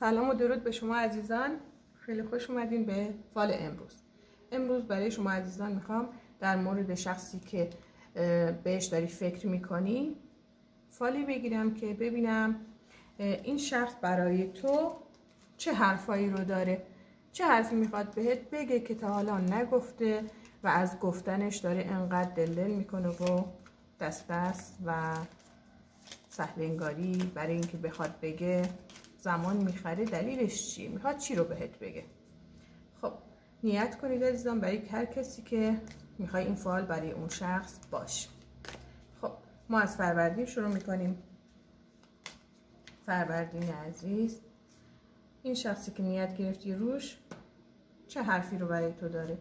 سلام و درود به شما عزیزان. خیلی خوش اومدین به فال امروز برای شما عزیزان میخوام در مورد شخصی که بهش داری فکر میکنی فالی بگیرم که ببینم این شخص برای تو چه حرفایی رو داره، چه حرفی میخواد بهت بگه که تا حالا نگفته و از گفتنش داره انقدر دل میکنه و دست و سهل انگاری برای اینکه بخواد بگه زمان میخره. دلیلش چیه؟ میخواد چی رو بهت بگه؟ خب نیت کنید عزیزان برای هر کسی که میخوای این فال برای اون شخص باشه. خب ما از فروردین شروع میکنیم. فروردین عزیز، این شخصی که نیت گرفتی روش چه حرفی رو برای تو داره؟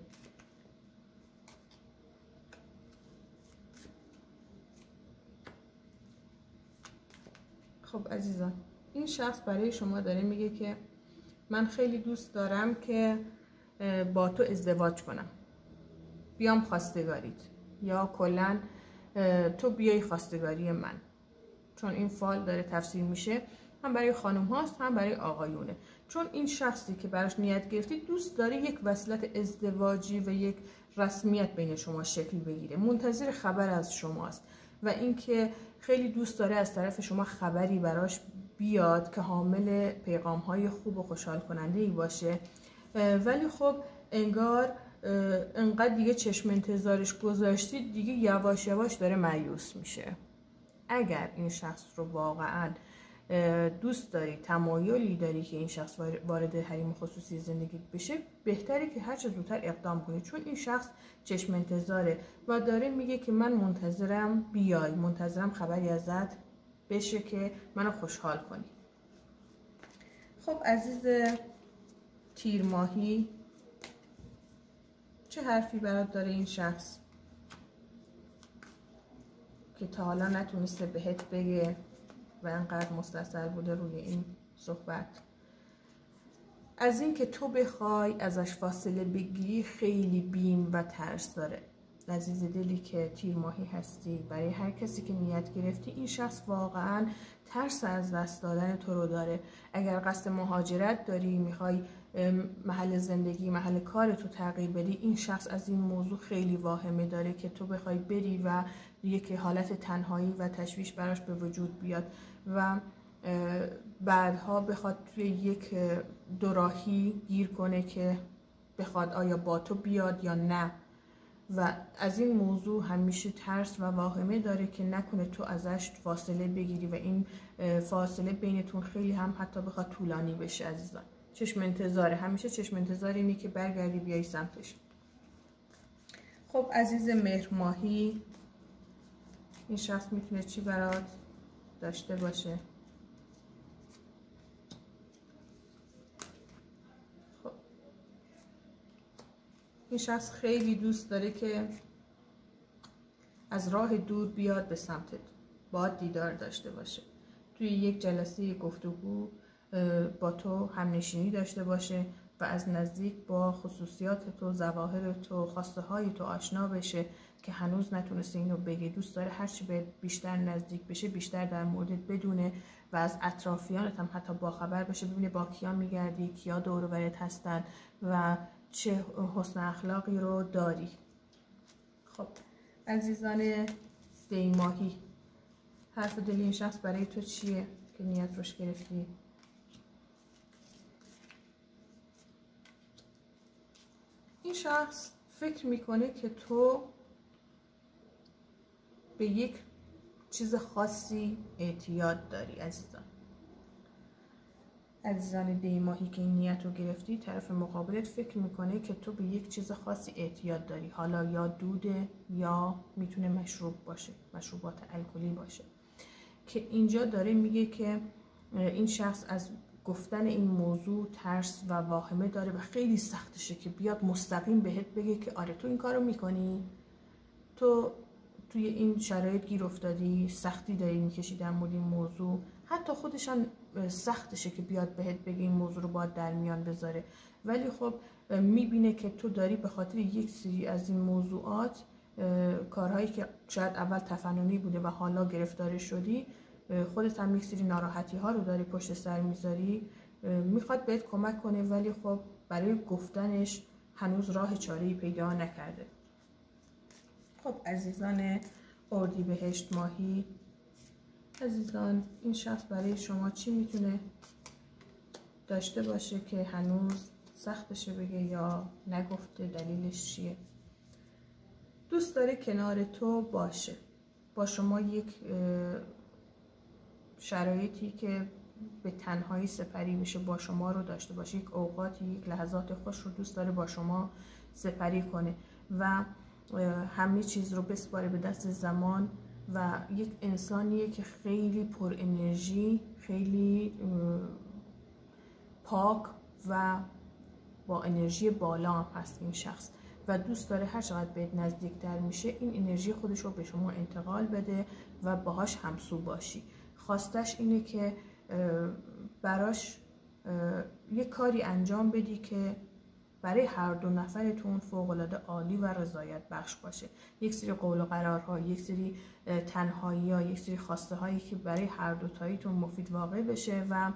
خب عزیزان، این شخص برای شما داره میگه که من خیلی دوست دارم که با تو ازدواج کنم، بیام خواستگاریت، یا کلا تو بیای خواستگاری من. چون این فال داره تفسیر میشه هم برای خانم هاست هم برای آقایونه. چون این شخصی که براش نیت گرفتی دوست داره یک وصلت ازدواجی و یک رسمیت بین شما شکل بگیره، منتظر خبر از شماست و اینکه خیلی دوست داره از طرف شما خبری براش بیاد که حامل پیغام های خوب و خوشحال کننده ای باشه. ولی خب انگار انقدر دیگه چشم انتظارش گذاشتید دیگه یواش یواش داره مایوس میشه. اگر این شخص رو واقعا دوست داری، تمایلی داری که این شخص وارد حریم خصوصی زندگیت بشه، بهتره که هر چه زودتر اقدام کنی، چون این شخص چشم انتظاره و داره میگه که من منتظرم بیای، منتظرم خبری ازت بشه که منو خوشحال کنی. خب عزیز تیر ماهی، چه حرفی برات داره این شخص که تا حالا نتونسته بهت بگه و انقدر مستصر بوده روی این صحبت؟ از این که تو بخوای ازش فاصله بگیری خیلی بیم و ترس داره. عزیز دلی که تیر ماهی هستی، برای هر کسی که نیت گرفتی این شخص واقعا ترس از دست دادن تو رو داره. اگر قصد مهاجرت داری، میخوای محل زندگی، محل کار تو تغییر بدی، این شخص از این موضوع خیلی واهمه داره که تو بخوای بری و یک حالت تنهایی و تشویش براش به وجود بیاد و بعدها بخواد توی یک دوراهی گیر کنه که بخواد آیا با تو بیاد یا نه. و از این موضوع همیشه ترس و واهمه داره که نکنه تو ازش فاصله بگیری و این فاصله بینتون خیلی هم حتی بخواد طولانی بشه. عزیزان چشم انتظاره، همیشه چشم انتظار اینه که برگردی بیای سمتش. خب عزیز مهر ماهی، این شخص میتونه چی برات داشته باشه؟ خب این شخص خیلی دوست داره که از راه دور بیاد به سمتت، باهات دیدار داشته باشه، توی یک جلسه گفتگو با تو همنشینی داشته باشه و از نزدیک با خصوصیات تو، ظواهر تو، خواسته های تو آشنا بشه که هنوز نتونسته اینو بگه. دوست داره هرچی به بیشتر نزدیک بشه بیشتر در موردت بدونه و از اطرافیانت هم حتی باخبر بشه، ببینه با کیا میگردی، کیا دور و برت هستن و چه حسن اخلاقی رو داری. خب عزیزان دی ماهی، حرف دل این شخص برای تو چیه که نیت روش گرفتی؟ این شخص فکر میکنه که تو به یک چیز خاصی اعتیاد داری. عزیزان دی ماهی که این نیت رو گرفتی، طرف مقابلت فکر میکنه که تو به یک چیز خاصی اعتیاد داری، حالا یا دوده یا میتونه مشروب باشه، مشروبات الکلی باشه، که اینجا داره میگه که این شخص از گفتن این موضوع ترس و واهمه داره و خیلی سختشه که بیاد مستقیم بهت بگه که آره تو این کارو میکنی، تو توی این شرایط گیر افتادی، سختی داری میکشی در مورد این موضوع. حتی خودش هم سختشه که بیاد بهت بگه این موضوع رو باید در میان بذاره، ولی خب میبینه که تو داری به خاطر یک سری از این موضوعات، کارهایی که شاید اول تفننی بوده و حالا گرفتار شدی، خودت هم یک سری ناراحتی ها رو داری پشت سر میذاری میخواد بهت کمک کنه ولی خب برای گفتنش هنوز راه چاره‌ای پیدا نکرده. خب عزیزان اردیبهشت ماهی، عزیزان این شخص برای شما چی میتونه داشته باشه که هنوز سخت بشه بگه یا نگفته؟ دلیلش چیه؟ دوست داره کنار تو باشه، با شما یک شرایطی که به تنهایی سپری بشه با شما رو داشته باشه، یک اوقاتی، یک لحظات خوش رو دوست داره با شما سپری کنه و همه چیز رو بسپاره به دست زمان و یک انسانیه که خیلی پر انرژی، خیلی پاک و با انرژی بالا هم هست این شخص و دوست داره هر چقدر بهت نزدیکتر میشه این انرژی خودش رو به شما انتقال بده و باهاش همسو باشی. خواستش اینه که براش یک کاری انجام بدی که برای هر دو نفرتون فوق‌العاده عالی و رضایت بخش باشه. یک سری قول و قرارها، یک سری تنهایی ها، یک سری خواسته هایی که برای هر دو تاییتون مفید واقع بشه و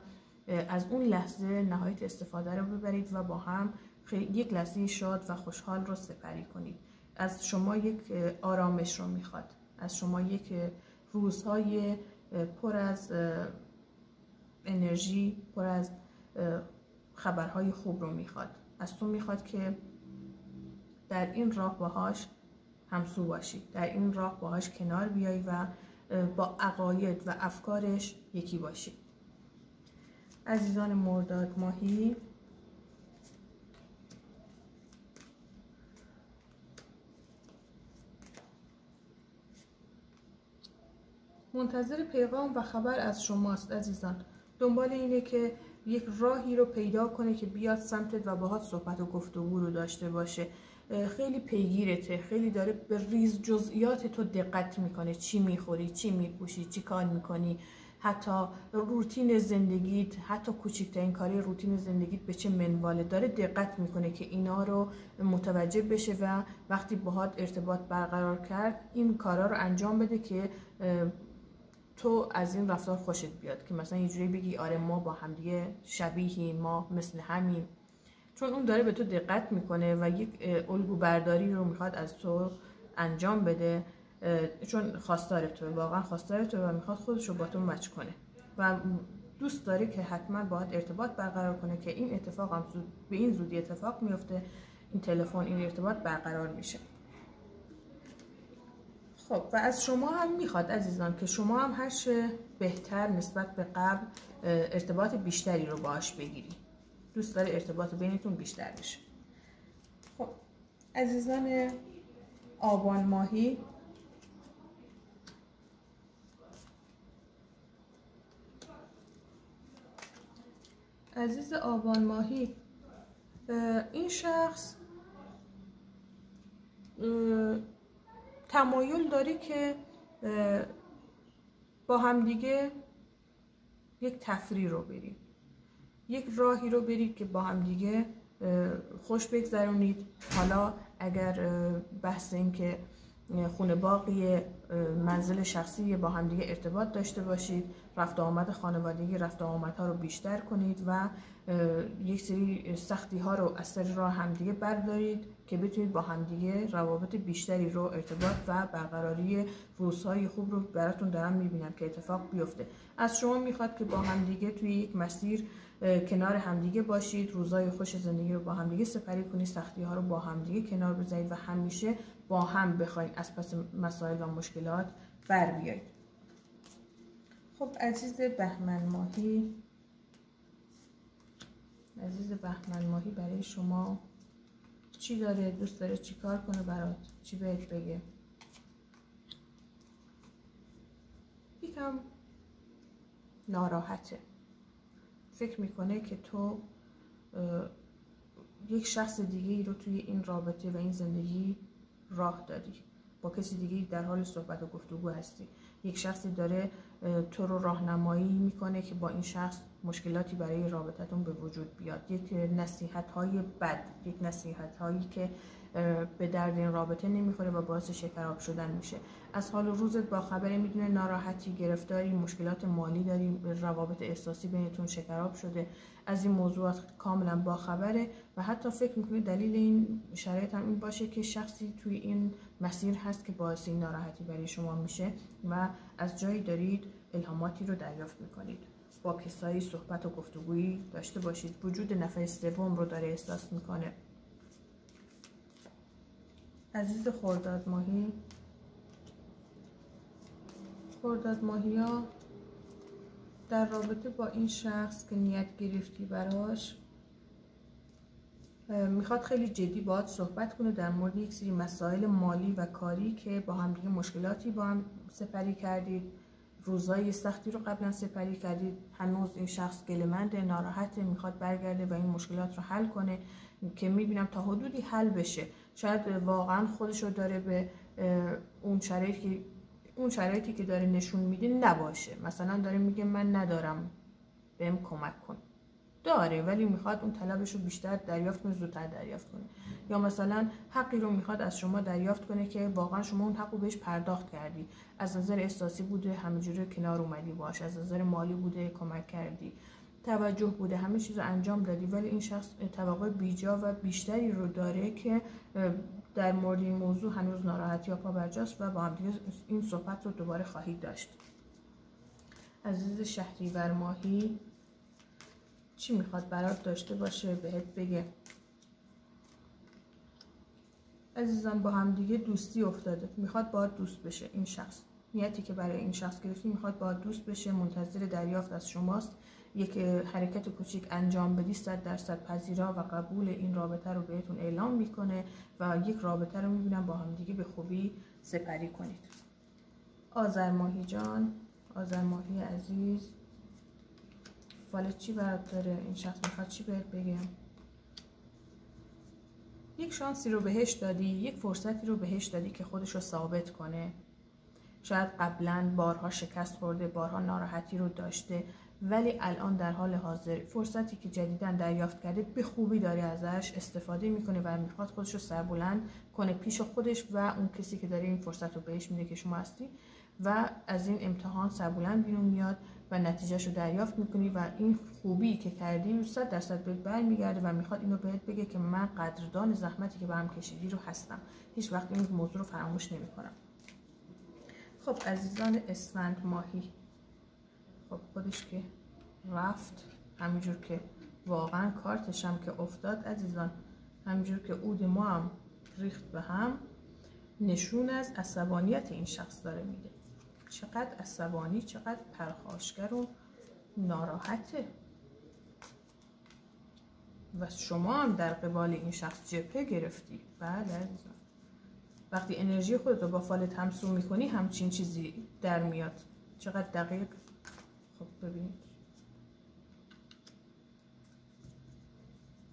از اون لحظه نهایت استفاده رو ببرید و با هم یک لحظه شاد و خوشحال رو سپری کنید. از شما یک آرامش رو میخواد، از شما یک روزهای پر از انرژی، پر از خبرهای خوب رو میخواد. از تو میخواد که در این راه باهاش همسو باشی، در این راه باهاش کنار بیایی و با عقاید و افکارش یکی باشی. عزیزان مرداد ماهی، منتظر پیغام و خبر از شماست. عزیزان دنبال اینه که یک راهی رو پیدا کنه که بیاد سمتت و باهات صحبت و گفتگو رو داشته باشه. خیلی پیگیرته، خیلی داره به ریز جزئیات تو دقت میکنه، چی میخوری، چی میپوشی، چی کار میکنی، حتی روتین زندگیت، حتی کوچکترین کاری روتین زندگیت به چه منواله، داره دقت میکنه که اینا رو متوجه بشه و وقتی باهات ارتباط برقرار کرد این کارا رو انجام بده که تو از این رفتار خوشت بیاد، که مثلا یه جوری بگی آره ما با هم دیگه شبیهیم، ما مثل همیم. چون اون داره به تو دقت میکنه و یک الگو برداری رو میخواد از تو انجام بده، چون خواستار تو، واقعا خواستار تو و میخواد خودش رو با تو مچ کنه و دوست داره که حتما باهات ارتباط برقرار کنه که این اتفاق هم به این زودی اتفاق میفته، این تلفن، این ارتباط برقرار میشه. خب و از شما هم میخواد عزیزان که شما هم هر چه بهتر نسبت به قبل ارتباط بیشتری رو باهاش بگیری. دوست داره ارتباط بینتون بیشتر بشه. خب عزیزان آبان ماهی، عزیز آبان ماهی، این شخص تمایل داره که با همدیگه یک تفریح رو برید، یک راهی رو برید که با همدیگه خوش بگذرونید. حالا اگر بحث این که خونه باقی منزل شخصی با همدیگه ارتباط داشته باشید، رفت و آمد خانوادگی، رفت و آمدها رو بیشتر کنید و یک سری سختی ها رو از سر راه همدیگه بردارید که بتونید با همدیگه روابط بیشتری رو ارتباط و برقراری روزهای خوب رو براتون دارم میبینم که اتفاق بیفته. از شما میخواد که با همدیگه توی یک مسیر کنار همدیگه باشید، روزهای خوش زندگی رو با همدیگه سپری کنید، سختی ها رو با همدیگه کنار بذارید و همیشه با هم بخواید از پس مسائل و مشکلات بر بیایید. خب عزیز بهمن ماهی، عزیز بهمن ماهی برای شما چی داره؟ دوست داره چی کار کنه برات؟ چی بهت بگه؟ یکم ناراحته، فکر میکنه که تو یک شخص دیگه ای رو توی این رابطه و این زندگی راه دادی، با کسی دیگه در حال صحبت و گفتگو هستی. یک شخصی داره تو رو راهنمایی میکنه که با این شخص مشکلاتی برای رابطتون به وجود بیاد، یک نصیحت‌های بد، یک نصیحت‌هایی که به درد این رابطه نمیخوره و باعث شکراب شدن میشه. از حال و روزت با خبری، میدونه ناراحتی، گرفتاری، مشکلات مالی داری، روابط احساسی بینتون شکراب شده، از این موضوعات کاملا با خبره و حتی فکر میکنه دلیل این شرایط هم این باشه که شخصی توی این مسیر هست که باعث این ناراحتی برای شما میشه و از جایی دارید الهاماتی رو دریافت میکنید. با کسایی صحبت و گفتگویی داشته باشید. وجود نفر سوم رو داره احساس میکنه. عزیز خرداد ماهی، خرداد ماهی ها در رابطه با این شخص که نیت گرفتی براش، میخواد خیلی جدی باهات صحبت کنه در مورد یک سری مسائل مالی و کاری که با هم دیگه مشکلاتی با هم سپری کردید، روزای سختی رو قبلا سپری کردید. هنوز این شخص گله‌منده، ناراحته، میخواد برگرده و این مشکلات رو حل کنه که میبینم تا حدودی حل بشه. شاید واقعا خودش رو داره به اون شرایطی که داره نشون میده نباشه. مثلا داره میگه من ندارم، بهم کمک کن. داره ولی میخواد اون طلبش رو بیشتر دریافت کنه، زودتر دریافت کنه. یا مثلا حقی رو میخواد از شما دریافت کنه که واقعا شما اون حق رو بهش پرداخت کردی. از نظر احساسی بوده همینجوری کنار اومدی باش، از نظر مالی بوده کمک کردی، توجه بوده، همه چیز رو انجام دادی، ولی این شخص توقع بیجا و بیشتری رو داره که در مورد این موضوع هنوز ناراحتی یا پابرجاست و با هم دیگه این صحبت رو دوباره خواهید داشت. عزیز شهریور ماهی، چی میخواد برات داشته باشه بهت بگه؟ عزیزان با هم دیگه دوستی افتاده، میخواد باهات دوست بشه. این شخص نیتی که برای این شخص گرفتی میخواد باهات دوست بشه، منتظر دریافت از شماست. یک حرکت کوچیک انجام بدی 100% پذیرا و قبول این رابطه رو بهتون اعلام میکنه و یک رابطه رو میبینم با هم دیگه به خوبی سپری کنید. آذر ماهی جان، آذر ماهی عزیز، فال چی برات داره؟ این شخص میخواد چی بهت بگم؟ یک شانسی رو بهش دادی، یک فرصتی رو بهش دادی که خودش رو ثابت کنه. شاید قبلا بارها شکست خورده، بارها ناراحتی رو داشته، ولی الان در حال حاضر فرصتی که جدیداً دریافت کرده به خوبی داره ازش استفاده میکنه و میخواد خودش رو سربلند کنه پیش خودش و اون کسی که داره این فرصت رو بهش میده که شما هستی و از این امتحان سربلند بیرون میاد و نتیجهش رو دریافت میکنی و این خوبی که کردی 100% بهت برمیگرده و میخواد اینو بهت بگه که من قدردان زحمتی که به هم کشیدی رو هستم. هیچ وقت این موضوع رو فراموش نمیکنم. خب عزیزان اسفند ماهی، خب خودش که رفت، همینجور که واقعا کارتش هم که افتاد عزیزان، همینجور که عود ما هم ریخت به هم، نشون از عصبانیت این شخص داره میده. چقدر عصبانی، چقدر پرخاشگر و ناراحته و شما هم در قبال این شخص جبهه گرفتی. بله عزیزان، وقتی انرژی خودت رو با فالت همسو میکنی همچین چیزی در میاد. چقدر دقیق. خب ببینید،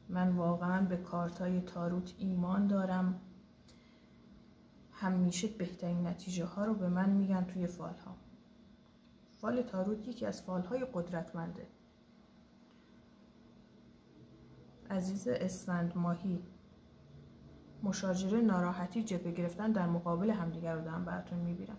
من واقعا به کارتای تاروت ایمان دارم. همیشه بهترین نتیجه ها رو به من میگن توی فال ها. فال تاروت یکی از فال های قدرتمنده. عزیز اسفند ماهی، مشاجره، ناراحتی، جبهه گرفتن در مقابل همدیگر رو دارم براتون میبینم.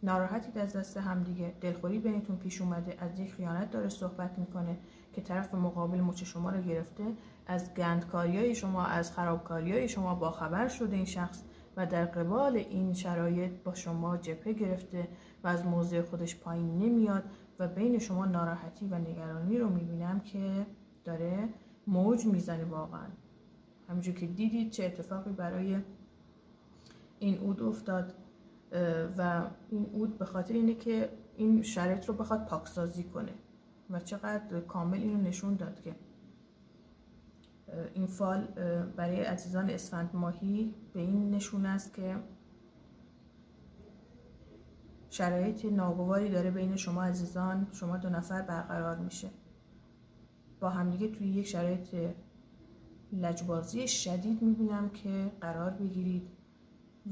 ناراحتید از دست همدیگه، دلخوری بینتون پیش اومده، از یک خیانت داره صحبت میکنه که طرف مقابل مچ شما رو گرفته، از گندکاریای شما، از خرابکاریای شما با خبر شده این شخص و در قبال این شرایط با شما جبهه گرفته و از موضع خودش پایین نمیاد و بین شما ناراحتی و نگرانی رو میبینم که داره موج میزنه. واقعا همونجور که دیدید چه اتفاقی برای این عود افتاد و این عود به خاطر اینه که این شرایط رو بخواد پاکسازی کنه و چقدر کامل اینو نشون داد که این فال برای عزیزان اسفند ماهی به این نشون است که شرایط ناگواری داره بین شما عزیزان، شما دو نفر برقرار میشه با همدیگه توی یک شرایط لجبازی شدید میبینم که قرار بگیرید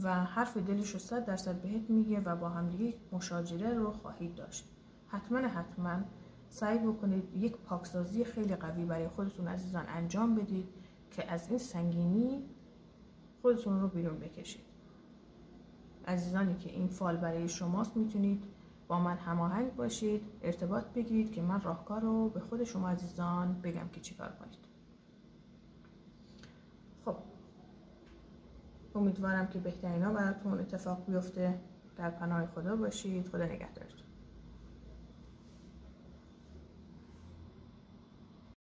و حرف دلش رو 100% بهت میگه و با همدیگه مشاجره رو خواهید داشت. حتما سعی بکنید یک پاکسازی خیلی قوی برای خودتون عزیزان انجام بدید که از این سنگینی خودتون رو بیرون بکشید. عزیزانی که این فال برای شماست میتونید با من هماهنگ باشید، ارتباط بگیرید که من راهکار رو به خود شما عزیزان بگم که چیکار کنید. خب امیدوارم که بهترینا براتون اتفاق بیفته. در پناه خدا باشید. خدا نگهدارتون.